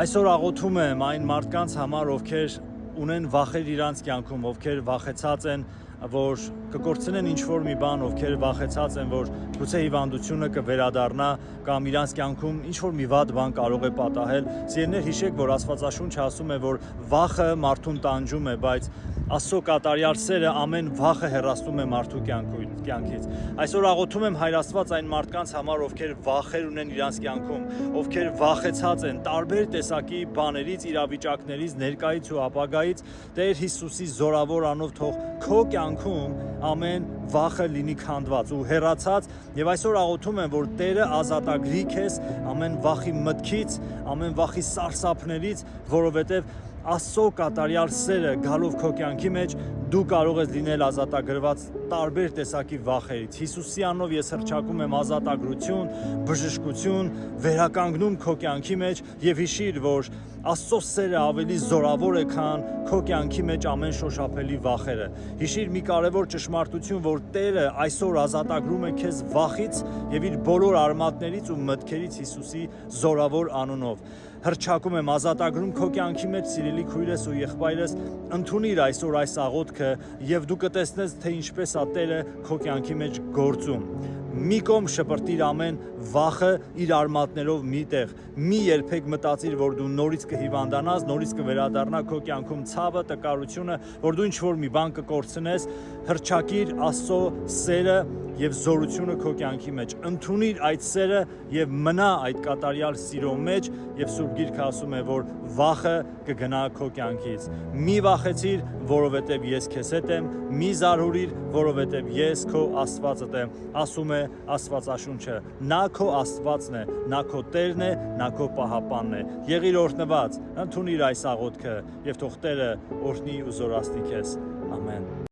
Այսօր աղոթում եմ այն մարդկանց համար, ովքեր ունեն վախեր իրանց կյանքում, ովքեր վախեցած են, որ կկորցնեն ինչ-որ մի բան, ովքեր վախեցած են, որ գուցե հիվանդությունը կվերադառնա կամ իրանց կյանքում ինչ-որ մի վատ բան կարող է պատահել։ Սիրելիներ, հիշեք, որ Աստվածաշունչը ասում է, որ վախը մարդուն տանջում է, բայց Աստծո կատարյալ սերը ամեն վախը հեռացնում է մարդու կյանքից։ Այսօր աղոթում եմ Հայր Աստված այն մարդկանց համար, ովքեր վախեր ունեն իրանց կյանքում, ովքեր վախեցած են տարբեր տեսակի բաներից, իրավիճակներից, ներկայից ու ապագայից, Տեր Հիսուսի զորավոր անով թող քո կյանքում ամեն վախը լինի քանդված ու հեռացած, եւ այսօր աղոթում եմ, որ Տերը ազատագրի քեզ ամեն վախի մտքից, ամեն վախի սարսափներից, որովհետեւ Աստծո կատարյալ սերը գալով քո կյանքի մեջ դու կարող ես լինել ազատագրված տարբեր տեսակի վախերից։ Հիսուսի անով ես հռչակում եմ ազատագրություն, բժշկություն, վերականգնում քո կյանքի մեջ եւ հիշիր, որ Աստծո սերը ավելի զորավոր է, քան քո կյանքի մեջ ամեն շոշափելի վախերը։ Հիշիր մի կարևոր ճշմարտություն, որ Տերը այսօր ազատագրում է քեզ վախից եւ իր բոլոր արմատներից ու մտքերից Հիսուսի զորավոր անունով։ Հռչակում եմ ազատագրում քո կյանքի մեջ, սիրելի քույրես ու եղբայրս, ընդունիր այսօր այս աղոթքը եւ դու կտեսնես, թե ինչպես է Տերը քո կյանքի մեջ գործում։ Մի կողմ շպրտիր ամեն վախը իր արմատներով մի տեղ։ Մի երբեք մտածիր, որ դու նորից կհիվանդանաս, նորից կվերադառնա քո կյանքում ցավը, տկարությունը, որ դու ինչ-որ մի բան կկորցնես։ Հռչակիր Աստծո սերը եւ զորությունը քո կյանքի մեջ։ Ընդունիր այդ սերը եւ մնա այդ կատարյալ սիրո մեջ, եւ Սուրբ Գիրքը ասում է, որ վախը կգնա քո կյանքից։ Մի վախեցիր, որովհետեւ ես քեզ հետ եմ, մի զարհուրիր, որովհետեւ ես քո Աստվածդ եմ, ասում է Աստվածաշունչը։ Նա քո Աստվածն է, նա քո Տերն է, նա քո պահապանն է։ Եղիր օրհնված, ընդունիր այս աղոթքը եւ թող Տերը օրհնի ու զորացնի քեզ։ Ամեն։